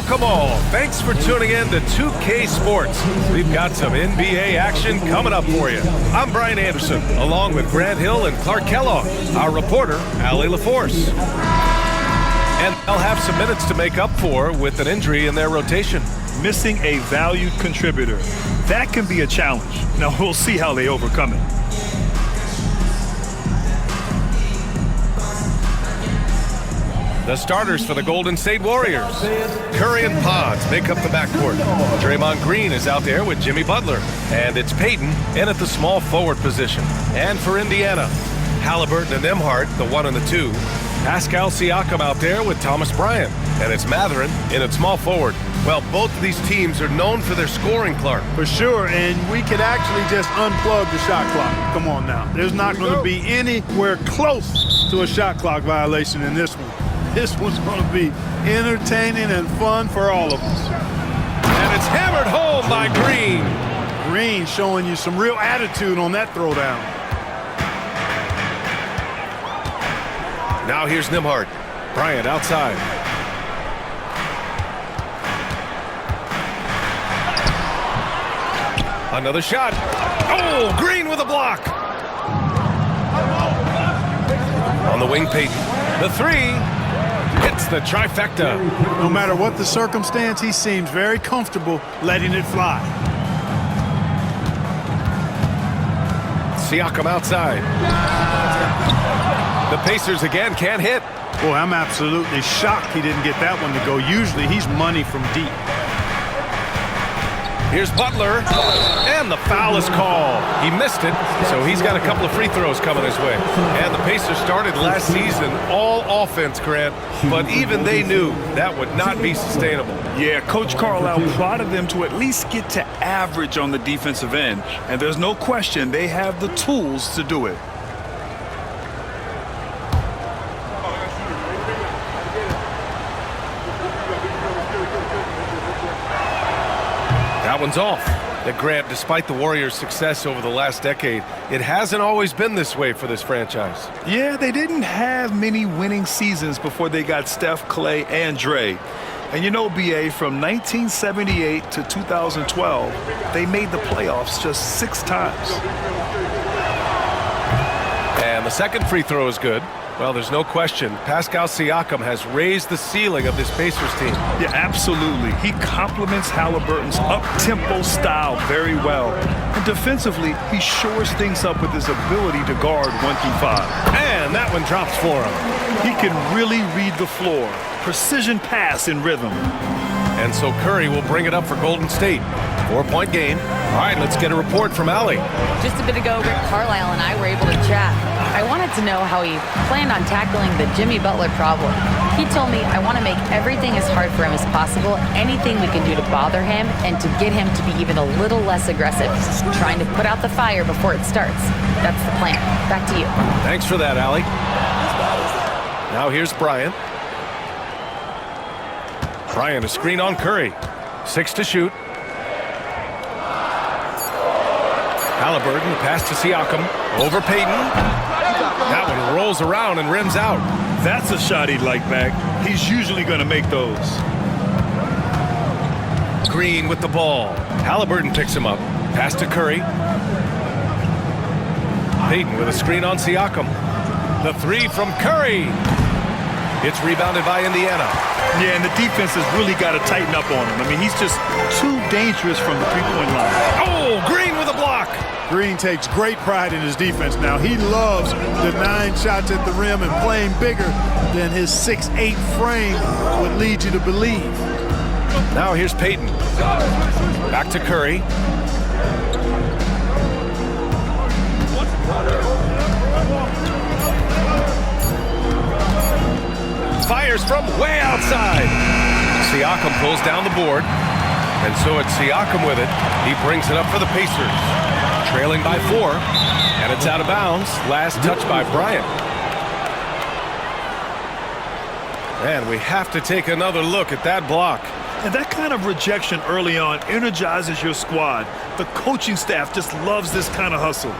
Welcome all. Thanks for tuning in to 2K Sports. We've got some NBA action coming up for you. I'm Brian Anderson, along with Grant Hill and Clark Kellogg, our reporter, Allie LaForce. And they'll have some minutes to make up for with an injury in their rotation. Missing a valued contributor. That can be a challenge. Now, we'll see how they overcome it. The starters for the Golden State Warriors. Curry and Pods make up the backcourt. Draymond Green is out there with Jimmy Butler. And it's Payton in at the small forward position. And for Indiana, Haliburton and Nembhard, the 1 and the 2. Pascal Siakam out there with Thomas Bryant. And it's Mathurin in at small forward. Well, both of these teams are known for their scoring, Clark. For sure, and we could actually just unplug the shot clock. Come on now. There's not going to be anywhere close to a shot clock violation in this one. This one's going to be entertaining and fun for all of us. And it's hammered home by Green. Green showing you some real attitude on that throwdown. Now here's Nembhard. Bryant outside. Another shot. Oh, Green with a block. On the wing, Payton. The 3. Hits the trifecta. No matter what the circumstance, he seems very comfortable letting it fly. Siakam outside. The Pacers again can't hit. Boy, I'm absolutely shocked he didn't get that one to go. Usually he's money from deep. Here's Butler, and the foul is called. He missed it, so he's got a couple of free throws coming his way. And the Pacers started last season all offense, Grant, but even they knew that would not be sustainable. Yeah, Coach Carlisle prodded them to at least get to average on the defensive end, and there's no question they have the tools to do it. That one's off. Grant, despite the Warriors' success over the last decade, it hasn't always been this way for this franchise. Yeah, they didn't have many winning seasons before they got Steph, Clay, and Dre. And you know, B.A., from 1978 to 2012, they made the playoffs just 6 times. And the second free throw is good. Well, there's no question. Pascal Siakam has raised the ceiling of this Pacers team. Yeah, absolutely. He complements Haliburton's up-tempo style very well. And defensively, he shores things up with his ability to guard 1 through 5. And that one drops for him. He can really read the floor. Precision pass in rhythm. And so Curry will bring it up for Golden State. 4-point game. All right, let's get a report from Allie. Just a bit ago, Rick Carlisle and I were able to chat. I wanted to know how he planned on tackling the Jimmy Butler problem. He told me I want to make everything as hard for him as possible, anything we can do to bother him and to get him to be even a little less aggressive, trying to put out the fire before it starts. That's the plan. Back to you. Thanks for that, Allie. Now here's Bryant. Bryant, a screen on Curry. 6 to shoot. Haliburton, pass to Siakam. Over Payton. That one rolls around and rims out. That's a shot he'd like back. He's usually going to make those. Green with the ball. Haliburton picks him up. Pass to Curry. Payton with a screen on Siakam. The 3 from Curry. It's rebounded by Indiana. Yeah, and the defense has really got to tighten up on him. I mean, he's just too dangerous from the three-point line. Oh, Green with a block. Green takes great pride in his defense now. He loves the 9 shots at the rim and playing bigger than his 6'8" frame would lead you to believe. Now here's Payton. Back to Curry. Fires from way outside. Siakam pulls down the board. And so it's Siakam with it. He brings it up for the Pacers. Trailing by 4. And it's out of bounds. Last touch by Bryant. And we have to take another look at that block. And that kind of rejection early on energizes your squad. The coaching staff just loves this kind of hustle.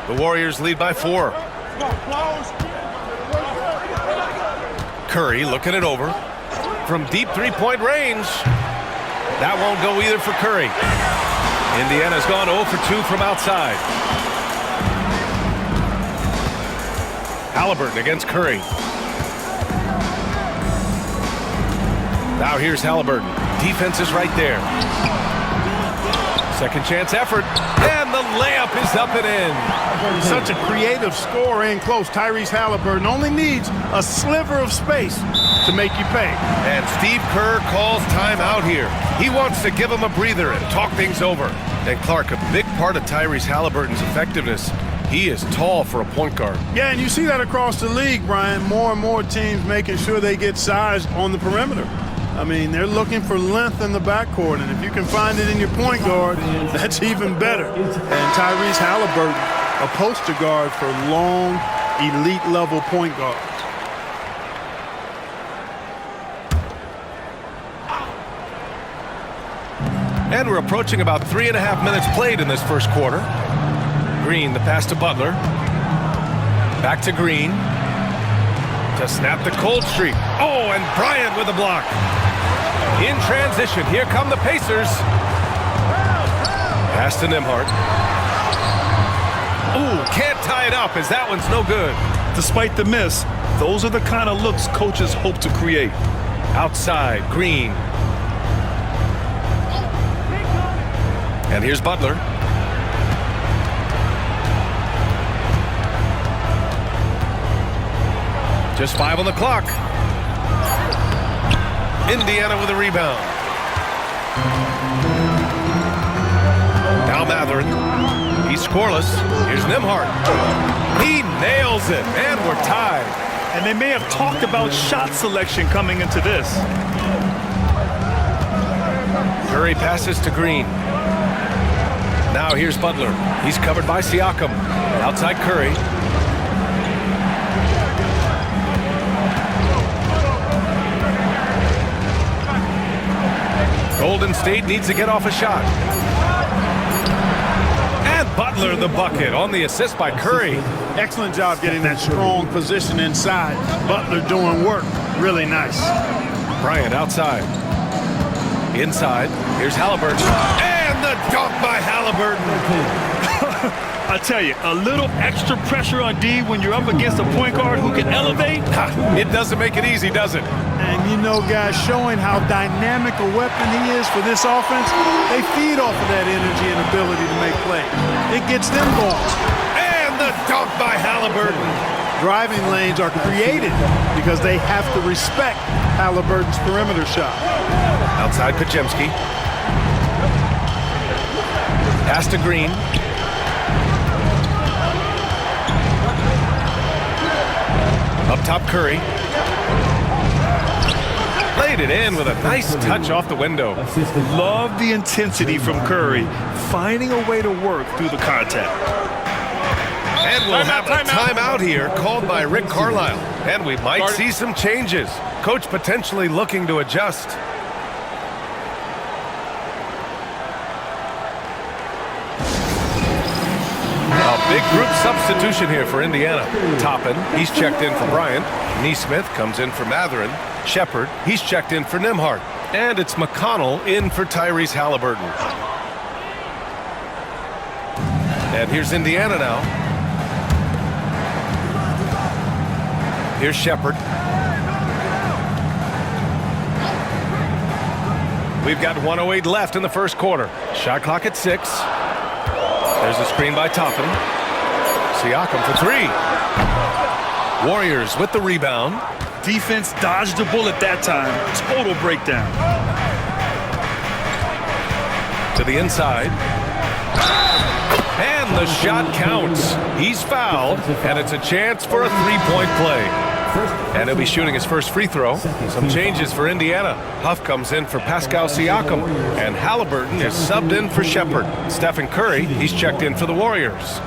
The Warriors lead by 4. Curry looking it over. From deep three-point range. That won't go either for Curry. Indiana's gone 0 for 2 from outside. Haliburton against Curry. Now here's Haliburton. Defense is right there. Second chance effort. And the layup is up and in. Such a creative score in close. Tyrese Haliburton only needs a sliver of space to make you pay. And Steve Kerr calls timeout here. He wants to give him a breather and talk things over. And Clark, a big part of Tyrese Haliburton's effectiveness, he is tall for a point guard. Yeah, and you see that across the league, Brian. More and more teams making sure they get size on the perimeter. I mean, they're looking for length in the backcourt, and if you can find it in your point guard, that's even better. And Tyrese Haliburton, a poster guard for long, elite-level point guards. And we're approaching about 3.5 minutes played in this first quarter. Green, the pass to Butler. Back to Green. To snap the cold streak. Oh, and Bryant with a block. In transition, here come the Pacers. Pass to Nembhard. Ooh, can't tie it up as that one's no good. Despite the miss, those are the kind of looks coaches hope to create. Outside, Green. And here's Butler. Just 5 on the clock. Indiana with a rebound. Now Matherin. He's scoreless. Here's Nembhard. He nails it, and we're tied. And they may have talked about shot selection coming into this. Curry passes to Green. Now here's Butler. He's covered by Siakam. Outside Curry. Golden State needs to get off a shot. And Butler the bucket on the assist by Curry. Excellent job getting that strong position inside. Butler doing work. Really nice. Bryant outside. Inside. Here's Haliburton. And the dunk by Haliburton. I tell you, a little extra pressure on D when you're up against a point guard who can elevate. It doesn't make it easy, does it? And you know, guys, showing how dynamic a weapon he is for this offense, they feed off of that energy and ability to make plays. It gets them going. And the dunk by Haliburton. Driving lanes are created because they have to respect Haliburton's perimeter shot. Outside Podziemski. Pass to Green. Up top, Curry. Laid it in with a nice touch off the window. Love the intensity from Curry, finding a way to work through the contact. And we'll have a timeout here called by Rick Carlisle. And we might see some changes. Coach potentially looking to adjust. A big group substitution here for Indiana. Toppin, he's checked in for Bryant. Nesmith comes in for Matherin. Shepard, he's checked in for Nembhard. And it's McConnell in for Tyrese Haliburton. And here's Indiana now. Here's Shepard. We've got 1:08 left in the first quarter. Shot clock at 6. There's a screen by Toppin. Siakam for 3. Warriors with the rebound. Defense dodged a bullet that time. Total breakdown. To the inside. And the shot counts. He's fouled, and it's a chance for a three-point play. And he'll be shooting his first free throw. Some changes for Indiana. Huff comes in for Pascal Siakam, and Haliburton is subbed in for Shepard. Steph and Curry, he's checked in for the Warriors.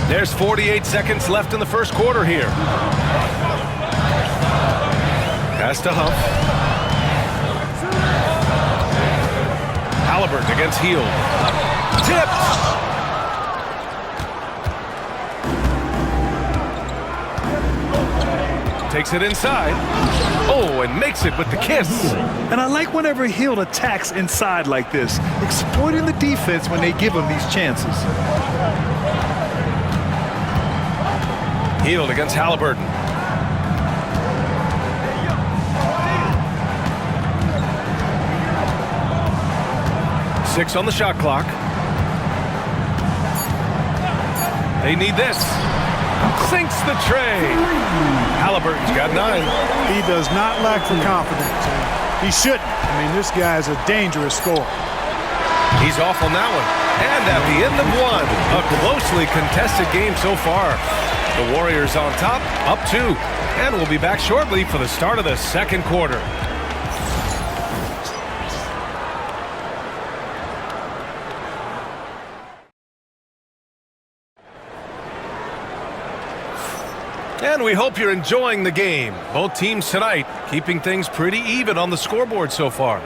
There's 48 seconds left in the first quarter here. Pass to Huff. Haliburton against Hield. Tipped! Takes it inside. Oh, and makes it with the kiss. And I like whenever Hield attacks inside like this, exploiting the defense when they give him these chances. Hield against Haliburton. Six on the shot clock. They need this. Sinks the tray. Haliburton's got 9. He does not lack for confidence. He shouldn't. I mean, this guy's a dangerous scorer. He's off on that one. And at the end of one, a closely contested game so far. The Warriors on top, up 2. And we'll be back shortly for the start of the second quarter. And we hope you're enjoying the game. Both teams tonight keeping things pretty even on the scoreboard so far.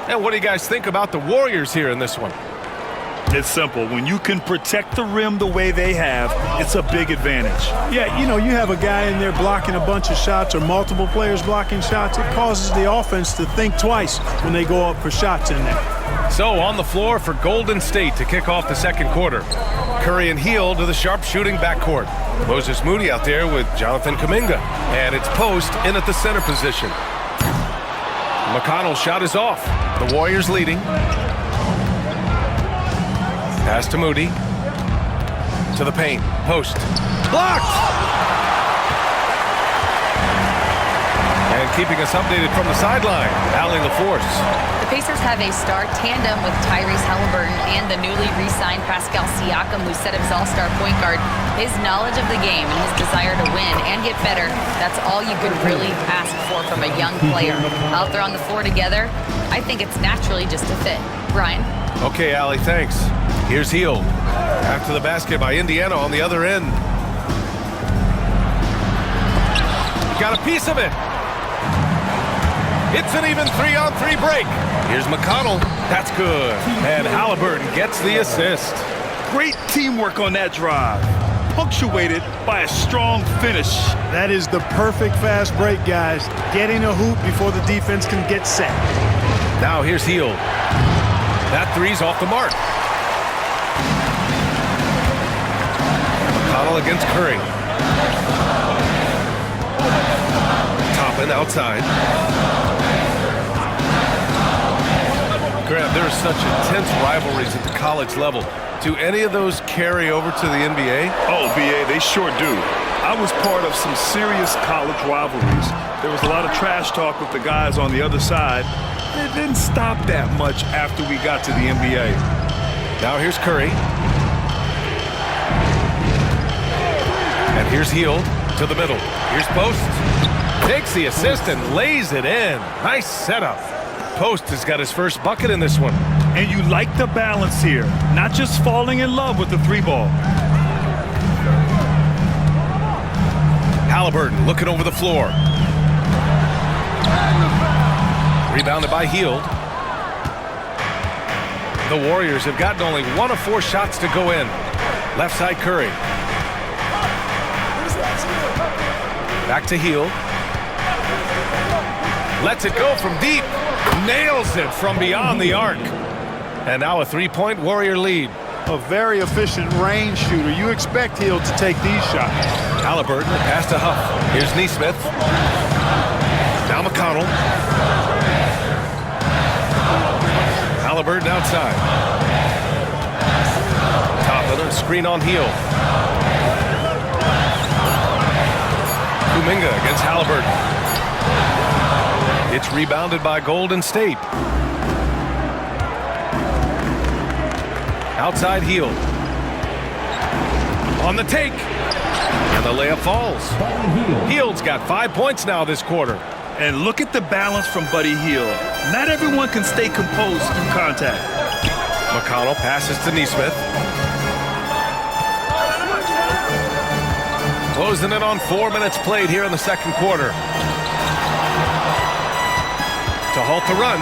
And what do you guys think about the Warriors here in this one? It's simple. When you can protect the rim the way they have, it's a big advantage. Yeah, you know, you have a guy in there blocking a bunch of shots or multiple players blocking shots. It causes the offense to think twice when they go up for shots in there. So on the floor for Golden State to kick off the second quarter. Curry and Hield to the sharp-shooting backcourt. Moses Moody out there with Jonathan Kuminga. And it's Post in at the center position. McConnell's shot is off. The Warriors leading. Pass to Moody. To the paint. Post. Blocked! And keeping us updated from the sideline, Allie LaForce. The Pacers have a star tandem with Tyrese Haliburton and the newly re-signed Pascal Siakam, who set up his all-star point guard. His knowledge of the game and his desire to win and get better, that's all you could really ask for from a young player. Out there on the floor together, I think it's naturally just a fit. Brian? Okay, Allie, thanks. Here's Hield. After the basket by Indiana on the other end. Got a piece of it. It's an even 3-on-3 break. Here's McConnell. That's good. And Haliburton gets the assist. Great teamwork on that drive, punctuated by a strong finish. That is the perfect fast break, guys. Getting a hoop before the defense can get set. Now here's Hield. That three's off the mark. McConnell against Curry. Toppin outside. Graham, there are such intense rivalries at the college level. Do any of those carry over to the NBA? Oh, BA, they sure do. I was part of some serious college rivalries. There was a lot of trash talk with the guys on the other side. It didn't stop that much after we got to the NBA. Now here's Curry. And here's Hield to the middle. Here's Post. Takes the assist and lays it in. Nice setup. Post has got his first bucket in this one. And you like the balance here, not just falling in love with the three ball. Haliburton looking over the floor. Rebounded by Hield. The Warriors have gotten only 1 of 4 shots to go in. Left side Curry. Back to Hield. Lets it go from deep. Nails it from beyond the arc. And now a 3-point Warrior lead. A very efficient range shooter. You expect Hield to take these shots. Haliburton, pass to Huff. Here's Nesmith. Now McConnell. Haliburton outside. Top of the screen on Hield. Kuminga against Haliburton. It's rebounded by Golden State. Outside Hield. On the take. And the layup falls. Hield's got 5 points now this quarter. And look at the balance from Buddy Hield. Not everyone can stay composed through contact. McConnell passes to Nesmith. Closing in on 4 minutes played here in the second quarter. To halt the run.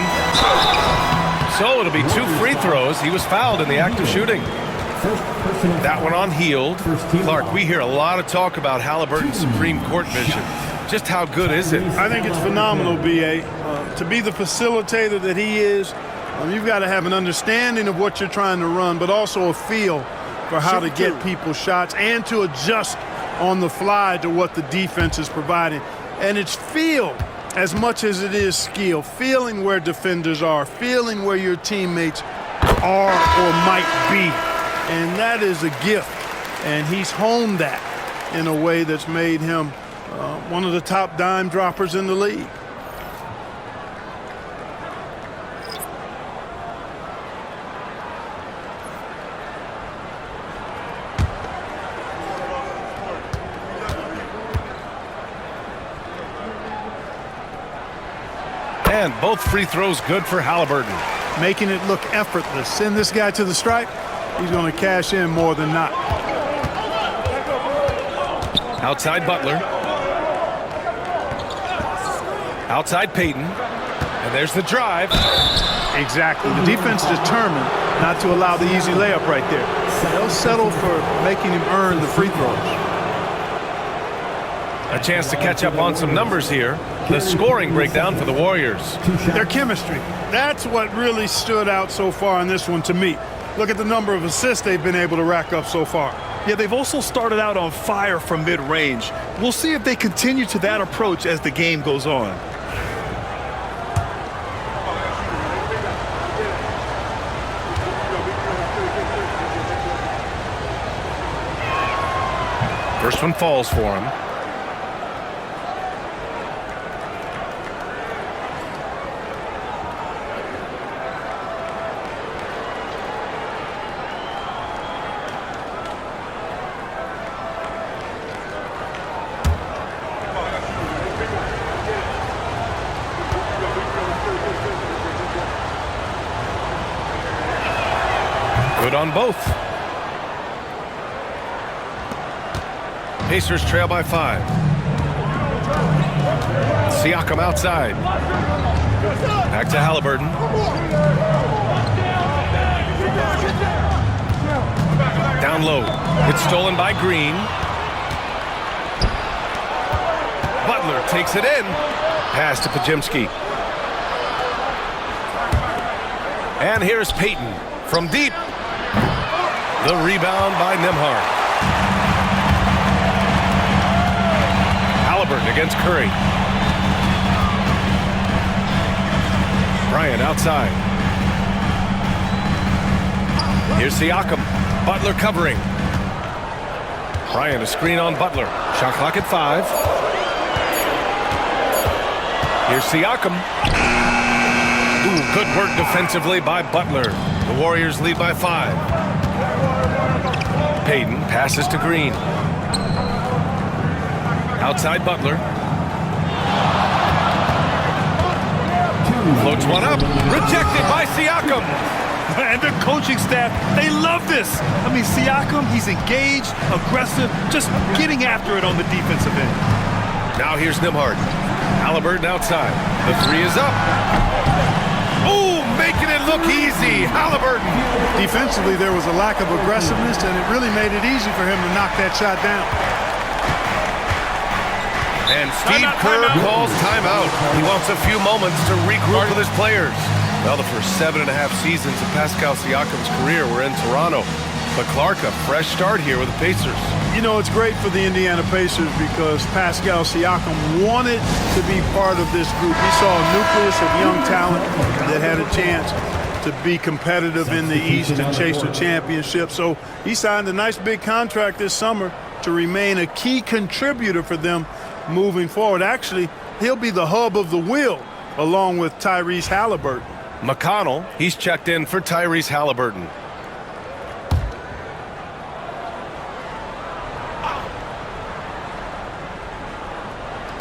So it'll be 2 free throws. He was fouled in the act of shooting. That one on Heald. Clark, we hear a lot of talk about Haliburton's Supreme Court vision. Just how good is it? I think it's phenomenal, B.A. To be the facilitator that he is, you've got to have an understanding of what you're trying to run, but also a feel for how to get people shots and to adjust on the fly to what the defense is providing. And it's feel as much as it is skill, feeling where defenders are, feeling where your teammates are or might be. And that is a gift. And he's honed that in a way that's made him one of the top dime droppers in the league. And both free throws good for Haliburton. Making it look effortless. Send this guy to the stripe. He's going to cash in more than not. Outside Butler. Outside Payton. And there's the drive. Exactly. The defense determined not to allow the easy layup right there. They'll settle for making him earn the free throws. A chance to catch up on some numbers here. The scoring breakdown for the Warriors. Their chemistry. That's what really stood out so far in this one to me. Look at the number of assists they've been able to rack up so far. Yeah, they've also started out on fire from mid-range. We'll see if they continue to that approach as the game goes on. First one falls for him. Good on both. Pacers trail by 5. Siakam outside. Back to Haliburton. Down low. It's stolen by Green. Butler takes it in. Pass to Pajimski. And here's Payton from deep. The rebound by Nembhard. Haliburton against Curry. Bryant outside. Here's Siakam. Butler covering. Bryant a screen on Butler. Shot clock at 5. Here's Siakam. Ooh, good work defensively by Butler. The Warriors lead by 5. Payton passes to Green. Outside Butler. Floats one up. Rejected by Siakam. And the coaching staff, they love this. I mean, Siakam, he's engaged, aggressive, just getting after it on the defensive end. Now here's Nembhard. Haliburton outside. The 3 is up. Ooh, making it look easy. Haliburton. Defensively, there was a lack of aggressiveness, and it really made it easy for him to knock that shot down. And Steve Kerr calls timeout. He wants a few moments to regroup with his players. Well, the first 7.5 seasons of Pascal Siakam's career were in Toronto. But Clark, a fresh start here with the Pacers. You know, it's great for the Indiana Pacers because Pascal Siakam wanted to be part of this group. He saw a nucleus of young talent that had a chance to be competitive in the East and chase a championship. So he signed a nice big contract this summer to remain a key contributor for them moving forward. Actually, he'll be the hub of the wheel along with Tyrese Haliburton. McConnell, he's checked in for Tyrese Haliburton.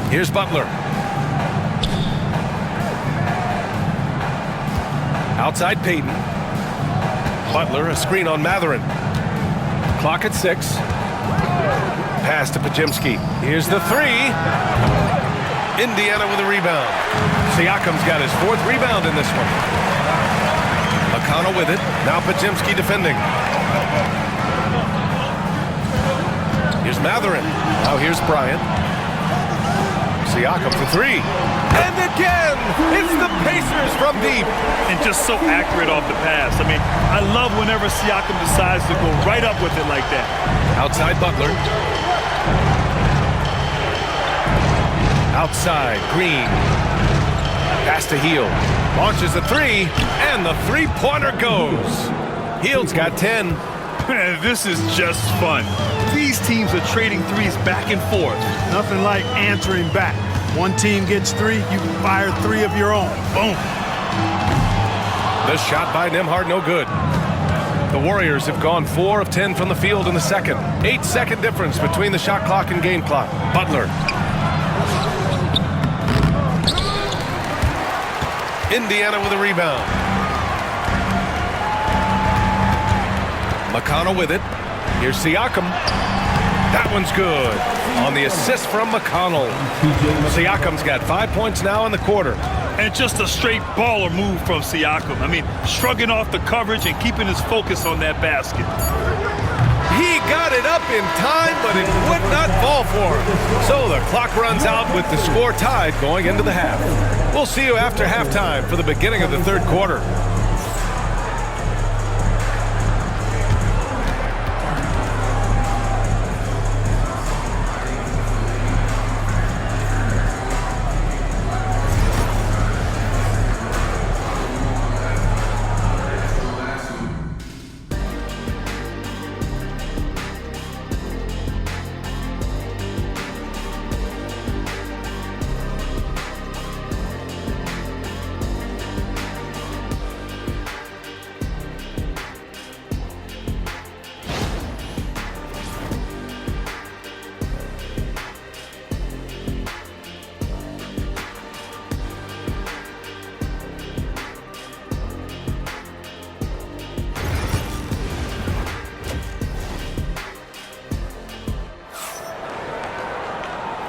Here's Butler. Outside Payton. Butler, a screen on Mathurin. Clock at 6. pass to Pajimski. Here's the three. Indiana with a rebound. Siakam's got his 4th rebound in this one. McConnell with it. Now Pajimski defending. Here's Matherin. Now here's Bryant. Siakam for 3. And again, it's the Pacers from deep. And just so accurate off the pass. I mean, I love whenever Siakam decides to go right up with it like that. Outside Butler. Outside Green. Pass to Hield. Launches a 3, and the three-pointer goes. Hield's got 10. Man, this is just fun. These teams are trading threes back and forth. Nothing like answering back. One team gets 3, you fire 3 of your own. Boom. The shot by Nembhard, no good. The Warriors have gone 4 of 10 from the field in the second. 8-second difference between the shot clock and game clock. Butler. Indiana with a rebound. McConnell with it. Here's Siakam. That one's good. On the assist from McConnell. Siakam's got 5 points now in the quarter. And just a straight baller move from Siakam. I mean, shrugging off the coverage and keeping his focus on that basket. He got it up in time, but it would not fall for him. So the clock runs out with the score tied going into the half. We'll see you after halftime for the beginning of the third quarter.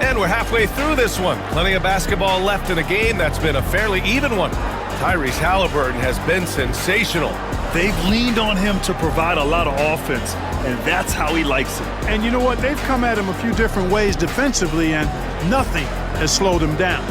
And we're halfway through this one. Plenty of basketball left in a game that's been a fairly even one. Tyrese Haliburton has been sensational. They've leaned on him to provide a lot of offense, and that's how he likes it. And you know what? They've come at him a few different ways defensively, and nothing has slowed him down.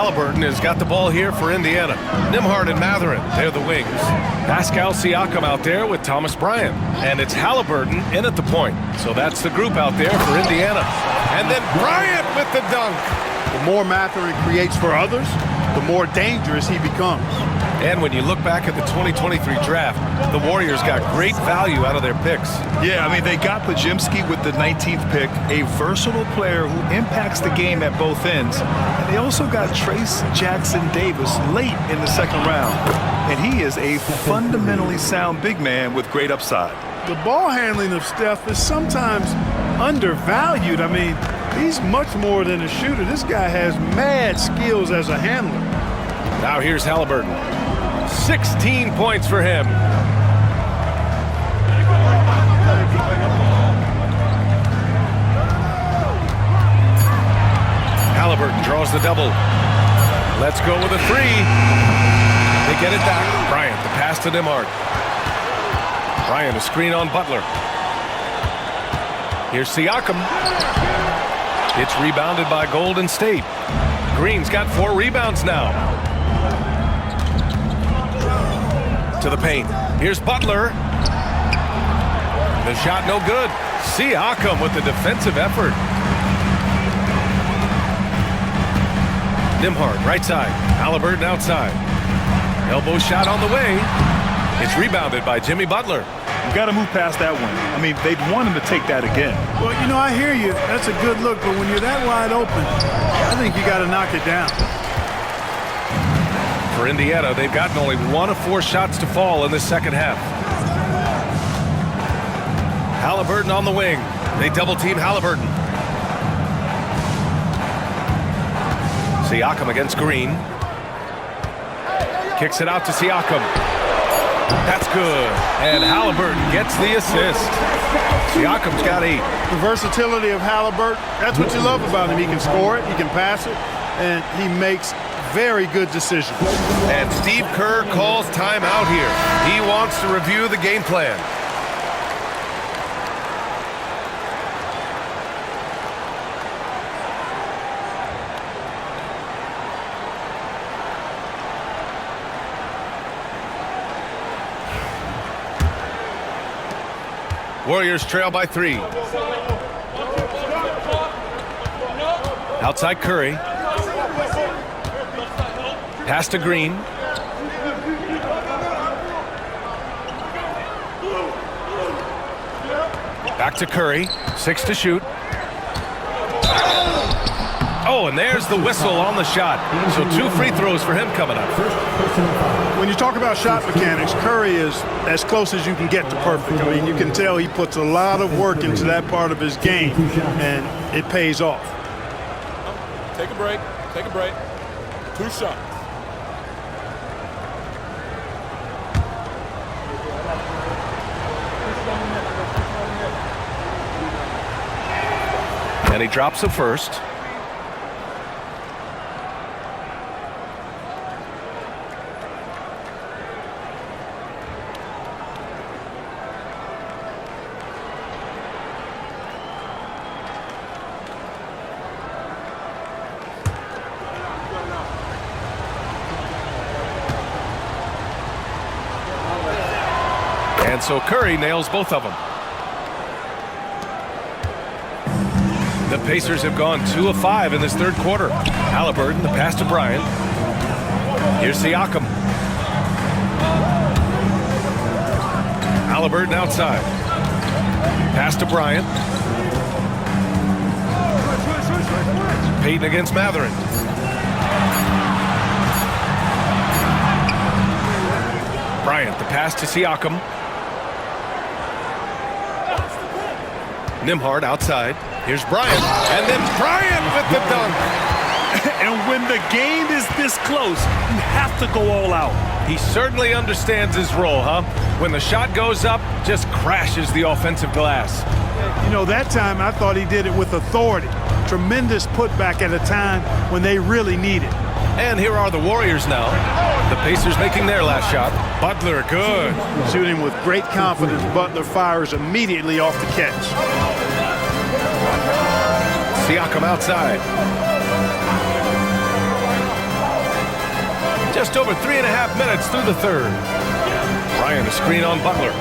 Haliburton has got the ball here for Indiana. Nembhard and Matherin, they're the wings. Pascal Siakam out there with Thomas Bryant. And it's Haliburton in at the point. So that's the group out there for Indiana. And then Bryant with the dunk. The more Matherin creates for others, the more dangerous he becomes. And when you look back at the 2023 draft, the Warriors got great value out of their picks. Yeah, I mean, they got Pajimski with the 19th pick, a versatile player who impacts the game at both ends. And they also got Trace Jackson-Davis late in the second round. And he is a fundamentally sound big man with great upside. The ball handling of Steph is sometimes undervalued. I mean, he's much more than a shooter. This guy has mad skills as a handler. Now here's Haliburton. 16 points for him. Haliburton draws the double. Let's go with a 3. They get it back. Bryant, the pass to Nembhard. Bryant, a screen on Butler. Here's Siakam. It's rebounded by Golden State. Green's got 4 rebounds now. To the paint. Here's Butler. The shot no good. Siakam with the defensive effort. Nembhard right side. Haliburton outside. Elbow shot on the way. It's rebounded by Jimmy Butler. You got to move past that one. I mean, they'd want him to take that again. Well, you know, I hear you. That's a good look, but when you're that wide open, I think you got to knock it down. For Indiana, they've gotten only 1 of 4 shots to fall in this second half. Haliburton on the wing. They double-team Haliburton. Siakam against Green. Kicks it out to Siakam. That's good. And Haliburton gets the assist. Siakam's got 8. The versatility of Haliburton, that's what you love about him. He can score it, he can pass it, and he makes very good decisions. And Steve Kerr calls timeout here. He wants to review the game plan. Warriors trail by 3. Outside Curry. Pass to Green. Back to Curry. 6 to shoot. Oh, and there's the whistle on the shot. So 2 free throws for him coming up. When you talk about shot mechanics, Curry is as close as you can get to perfect. I mean, you can tell he puts a lot of work into that part of his game, and it pays off. Take a break. Take a break. 2 shots. And he drops the first. And so Curry nails both of them. The Pacers have gone 2 of 5 in this third quarter. Haliburton, the pass to Bryant. Here's Siakam. Haliburton outside. Pass to Bryant. Payton against Matherin. Bryant, the pass to Siakam. Nembhard outside. Here's Bryant, and then Bryant with the dunk. And when the game is this close, you have to go all out. He certainly understands his role, huh? When the shot goes up, just crashes the offensive glass. You know, that time I thought he did it with authority. Tremendous putback at a time when they really need it. And here are the Warriors now. The Pacers making their last shot. Butler, good. Shooting with great confidence, Butler fires immediately off the catch. Siakam outside. Just over 3.5 minutes through the third. Bryant, a screen on Butler.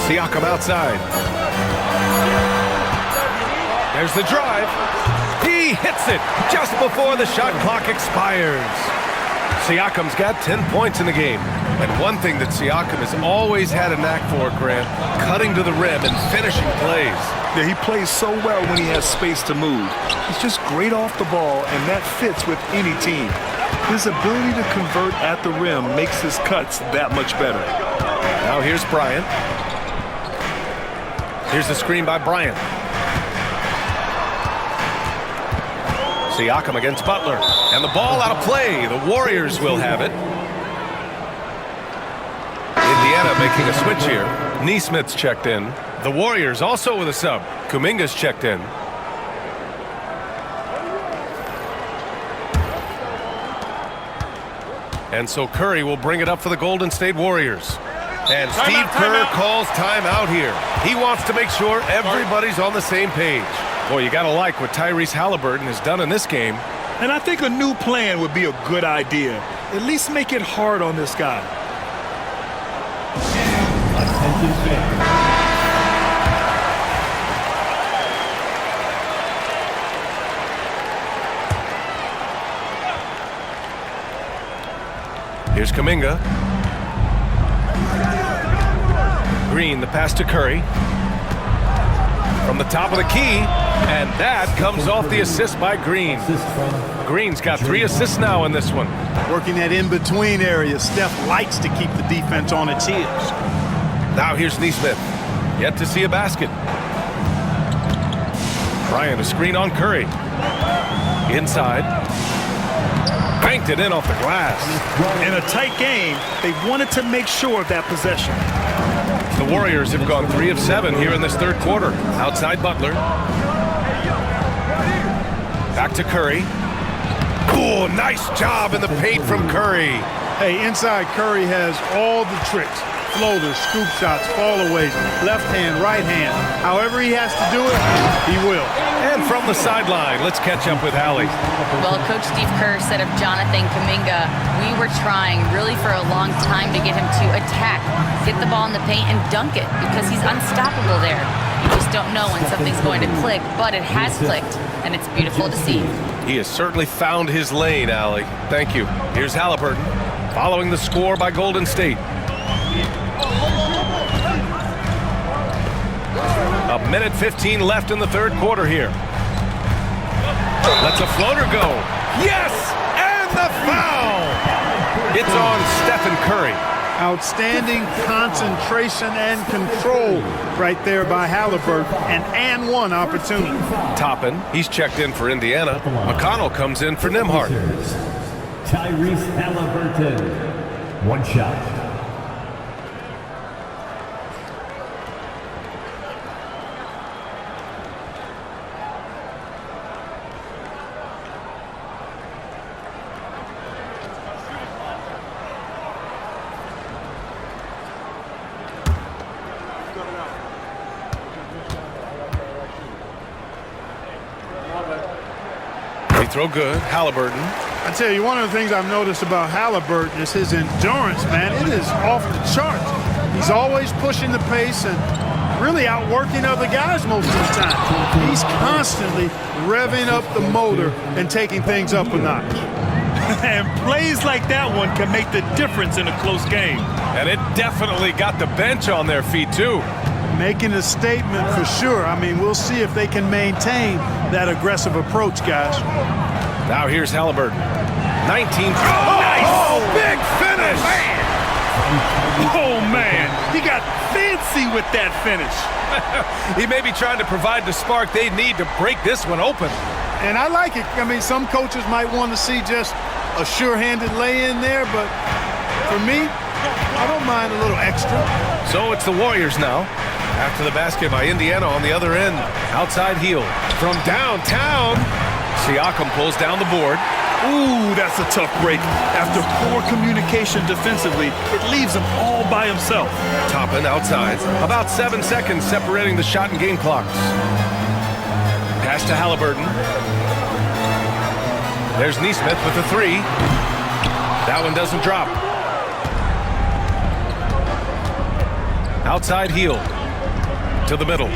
Siakam outside. There's the drive. He hits it just before the shot clock expires. Siakam's got 10 points in the game. And one thing that Siakam has always had a knack for, Grant, cutting to the rim and finishing plays. Yeah, he plays so well when he has space to move. He's just great off the ball, and that fits with any team. His ability to convert at the rim makes his cuts that much better. Now here's Bryant. Here's the screen by Bryant. Siakam against Butler. And the ball out of play. The Warriors will have it. Indiana making a switch here. Neesmith's checked in. The Warriors also with a sub. Kuminga's checked in. And so Curry will bring it up for the Golden State Warriors. And Steve Kerr calls timeout here. He wants to make sure everybody's on the same page. Boy, you got to like what Tyrese Haliburton has done in this game. And I think a new plan would be a good idea. At least make it hard on this guy. Here's Kuminga. Green, the pass to Curry. From the top of the key, and that comes off the assist by Green. Green's got 3 assists now in this one. Working that in-between area, Steph likes to keep the defense on its heels. Now here's Neesmith. Yet to see a basket. Bryant a screen on Curry. Inside. Banked it in off the glass. In a tight game, they wanted to make sure of that possession. The Warriors have gone 3 of 7 here in this third quarter. Outside Butler. Back to Curry. Oh, nice job in the paint from Curry. Hey, inside Curry has all the tricks. Floaters, scoop shots, fallaways, left hand, right hand. However he has to do it, he will. And from the sideline, let's catch up with Hallie. Well, Coach Steve Kerr said of Jonathan Kuminga, we were trying really for a long time to get him to attack, get the ball in the paint, and dunk it because he's unstoppable there. You just don't know when something's going to click, but it has clicked, and it's beautiful to see. He has certainly found his lane, Allie. Thank you. Here's Haliburton, following the score by Golden State. A minute 15 left in the third quarter here. Lets a floater go. Yes! And the foul! It's on Steph and Curry. Outstanding concentration and control right there by Haliburton. An and one opportunity. Toppin, he's checked in for Indiana. McConnell comes in for Nembhard. Tyrese Haliburton. One shot. Throw good. Haliburton. I tell you, one of the things I've noticed about Haliburton is his endurance, man. It is off the charts. He's always pushing the pace and really outworking other guys most of the time. He's constantly revving up the motor and taking things up a notch. And plays like that one can make the difference in a close game. And it definitely got the bench on their feet, too. Making a statement for sure. I mean, we'll see if they can maintain that aggressive approach, guys. Now here's Haliburton. 19. Oh, nice! Oh, big finish! Oh, man. He got fancy with that finish. He may be trying to provide the spark they need to break this one open. And I like it. I mean, some coaches might want to see just a sure-handed lay-in there, but for me, I don't mind a little extra. So it's the Warriors now. After the basket by Indiana on the other end. Outside heel. From downtown, Siakam pulls down the board. Ooh, that's a tough break. After poor communication defensively, it leaves him all by himself. Toppin outside. About 7 seconds separating the shot and game clocks. Pass to Haliburton. There's Neesmith with the three. That one doesn't drop. Outside heel. To the middle.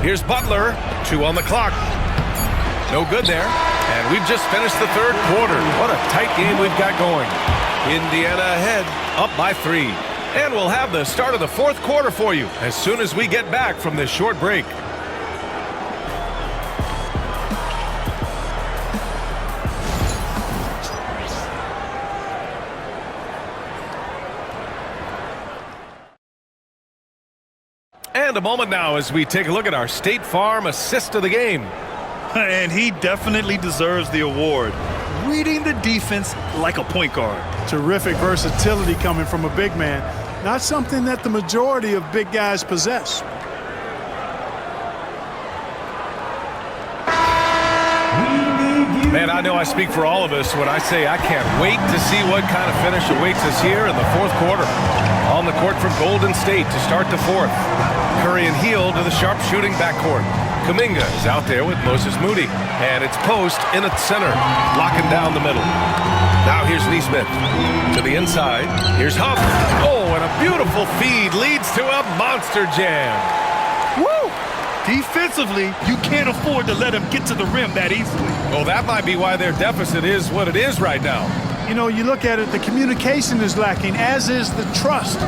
Here's Butler. 2 on the clock. No good there. And we've just finished the third quarter. What a tight game we've got going. Indiana ahead, up by 3. And we'll have the start of the fourth quarter for you as soon as we get back from this short break. And a moment now as we take a look at our State Farm assist of the game. And he definitely deserves the award. Reading the defense like a point guard. Terrific versatility coming from a big man. Not something that the majority of big guys possess. Man, I know I speak for all of us when I say I can't wait to see what kind of finish awaits us here in the fourth quarter. On the court from Golden State to start the fourth. Curry and Heel to the sharpshooting backcourt. Kuminga is out there with Moses Moody. And it's Post in at center, locking down the middle. Now here's Neesmith to the inside. Here's Huff. Oh, and a beautiful feed leads to a monster jam. Woo! Defensively, you can't afford to let him get to the rim that easily. Well, that might be why their deficit is what it is right now. You know, you look at it, the communication is lacking, as is the trust.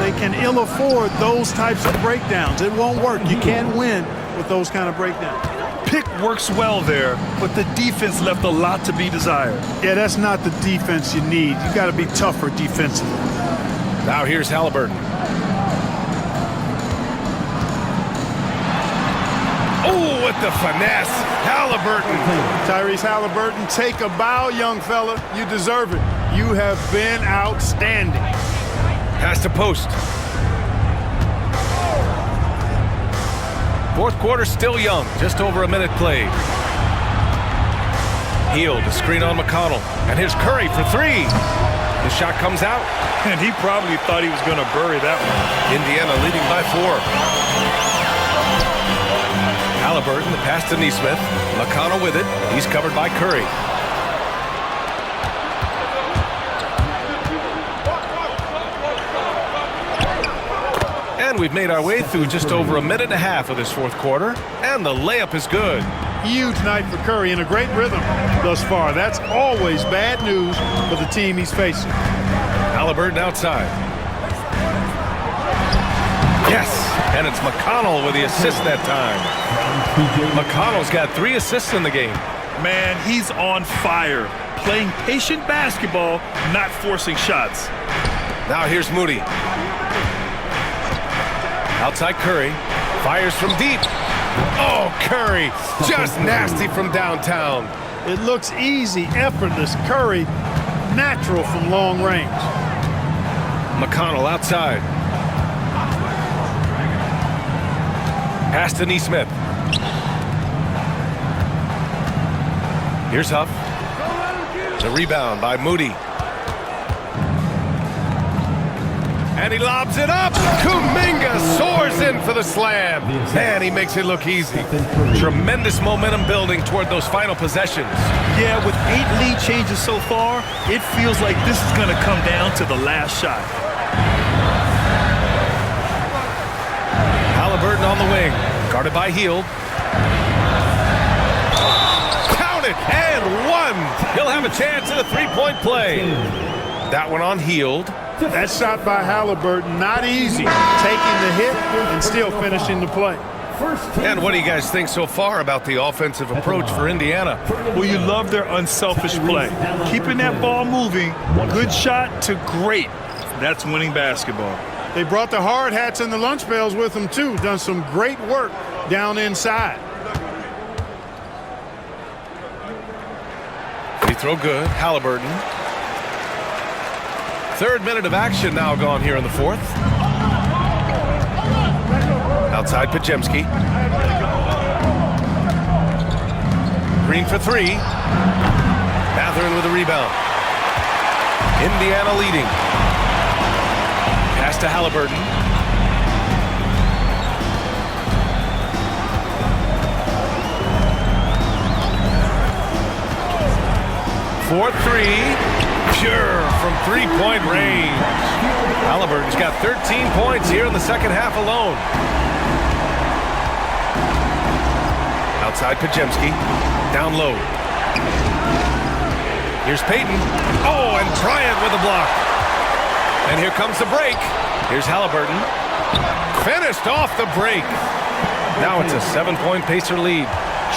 They can ill afford those types of breakdowns. It won't work. You can't win with those kind of breakdowns. Pick works well there, but the defense left a lot to be desired. Yeah, that's not the defense you need. You got to be tougher defensively. Now here's Haliburton. Oh, with the finesse. Haliburton. Tyrese Haliburton, take a bow, young fella. You deserve it. You have been outstanding. Pass to post. Fourth quarter still young. Just over a minute played. Hield, the screen on McConnell. And here's Curry for three. The shot comes out. And he probably thought he was going to bury that one. Indiana leading by 4. Haliburton, the pass to Nesmith. McConnell with it. He's covered by Curry. And we've made our way through just over a minute and a half of this fourth quarter. And the layup is good. Huge night for Curry and a great rhythm thus far. That's always bad news for the team he's facing. Haliburton outside. Yes, and it's McConnell with the assist that time. McConnell's got 3 assists in the game. Man, he's on fire. Playing patient basketball, not forcing shots. Now here's Moody. Outside Curry. Fires from deep. Oh, Curry. Just nasty from downtown. It looks easy, effortless. Curry, natural from long range. McConnell outside. Pass to Nesmith. Here's Huff. The rebound by Moody. And he lobs it up. Kuminga soars in for the slam. Man, he makes it look easy. Tremendous momentum building toward those final possessions. Yeah, with 8 lead changes so far, it feels like this is going to come down to the last shot. Haliburton on the wing. Guarded by Hield. Count it, and 1. He'll have a chance at a 3-point play. That one on Hield. That shot by Haliburton, not easy. Taking the hit and still finishing the play. And what do you guys think so far about the offensive approach for Indiana? Well, you love their unselfish play. Keeping that ball moving, good shot to great. That's winning basketball. They brought the hard hats and the lunch pails with them, too. Done some great work down inside. Free throw good. Haliburton. 3rd minute of action now gone here in the 4th. Outside Pajemski. Green for 3. Mathurin with a rebound. Indiana leading. Pass to Haliburton. For 3. Pure from 3-point range. Haliburton's got 13 points here in the second half alone. Outside Pajemski. Down low. Here's Payton. Oh, and Bryant with a block. And here comes the break. Here's Haliburton. Finished off the break. Now it's a 7-point Pacer lead.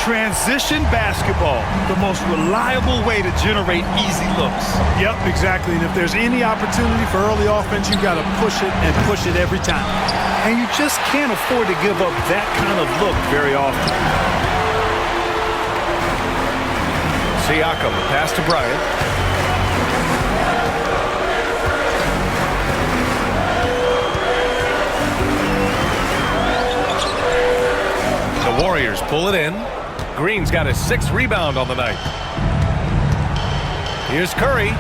Transition basketball, the most reliable way to generate easy looks. Yep, exactly. And if there's any opportunity for early offense, you got to push it and push it every time. And you just can't afford to give up that kind of look very often. Siakam, pass to Bryant. The Warriors pull it in. Green's got his 6th rebound on the night. Here's Curry.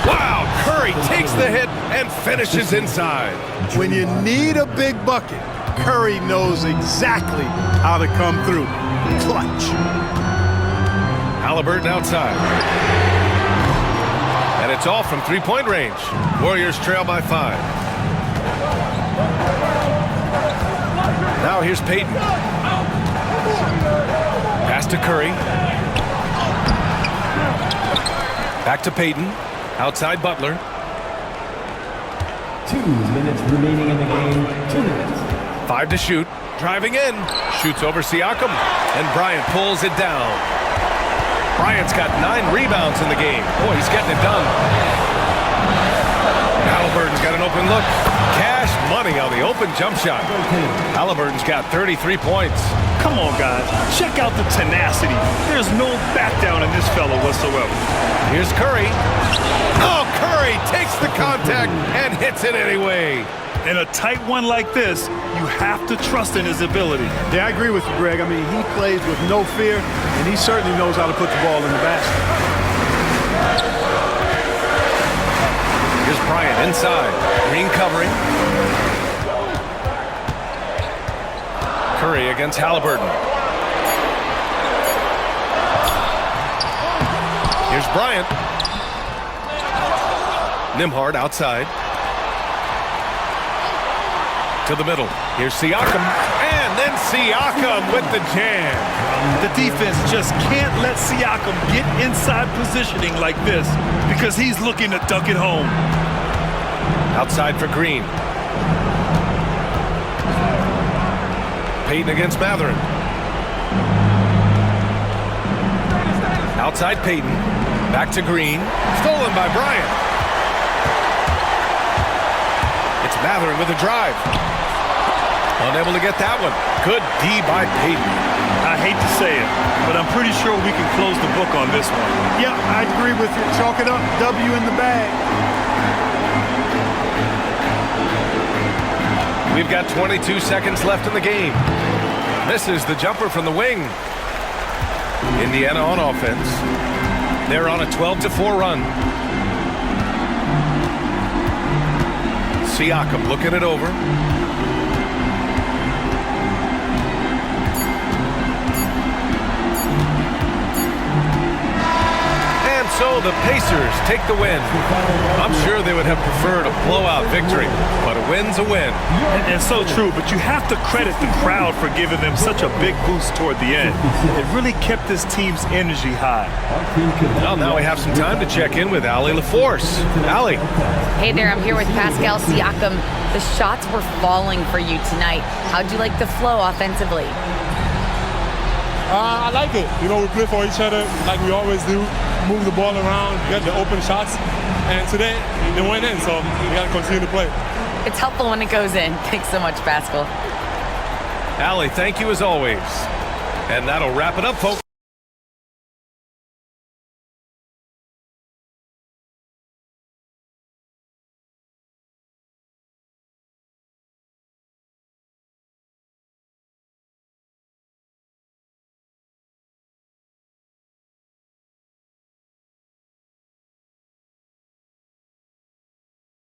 Wow, Curry takes the hit and finishes inside. When you need a big bucket, Curry knows exactly how to come through. Clutch. Haliburton outside. And it's all from 3-point range. Warriors trail by 5. Now here's Payton. Pass to Curry. Back to Payton. Outside Butler. 2 minutes remaining in the game. 2 minutes. 5 to shoot. Driving in. Shoots over Siakam. And Bryant pulls it down. Bryant's got 9 rebounds in the game. Boy, he's getting it done. Haliburton's got an open look. Cash money on the open jump shot. Haliburton's got 33 points. Come on, guys. Check out the tenacity. There's no back down in this fellow whatsoever. Here's Curry. Oh, Curry takes the contact and hits it anyway. In a tight one like this, you have to trust in his ability. Yeah, I agree with you, Greg. I mean, he plays with no fear, and he certainly knows how to put the ball in the basket. Here's Bryant inside. Green covering. Curry against Haliburton. Here's Bryant. Nembhard outside. To the middle. Here's Siakam. And then Siakam with the jam. The defense just can't let Siakam get inside positioning like this because he's looking to dunk it home. Outside for Green. Payton against Mathurin. Outside Payton. Back to Green. Stolen by Bryant. It's Mathurin with a drive. Unable to get that one. Good D by Payton. I hate to say it, but I'm pretty sure we can close the book on this one. Yeah, I agree with you. Chalk it up. W in the bag. We've got 22 seconds left in the game. Misses the jumper from the wing. Indiana on offense. They're on a 12-4 run. Siakam looking it over. And so the Pacers take the win. I'm sure they would have preferred a blowout victory, but a win's a win. And so true, but you have to credit the crowd for giving them such a big boost toward the end. It really kept this team's energy high. Well, now we have some time to check in with Allie LaForce. Allie. Hey there, I'm here with Pascal Siakam. The shots were falling for you tonight. How'd you like the flow offensively? I like it. You know, we play for each other like we always do. Move the ball around, get the open shots. And today, they went in, so we got to continue to play. It's helpful when it goes in. Thanks so much, Pascal. Allie, thank you as always. And that'll wrap it up, folks.